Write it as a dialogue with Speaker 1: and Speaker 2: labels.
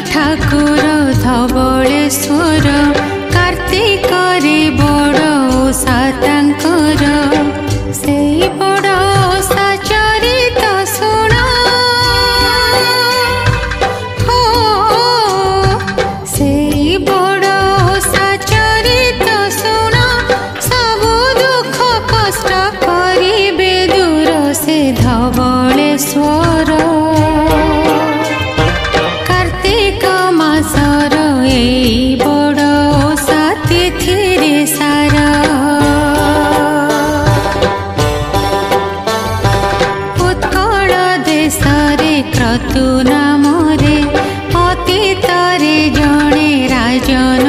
Speaker 1: ठाकुर धवलेश्वर कार्तिक रे बड़ ओषा तांकर से बड़ ओषा चरित शुण हो से बड़ ओषा चरित शुण सबु दुख कष्ट करिबे दूर से धवलेश्वर कार्तिक मासर एई बड़ ओषा तिथि रे सारा उत्कल देश रे क्रतु नाम रे अतीत रे जणे राजन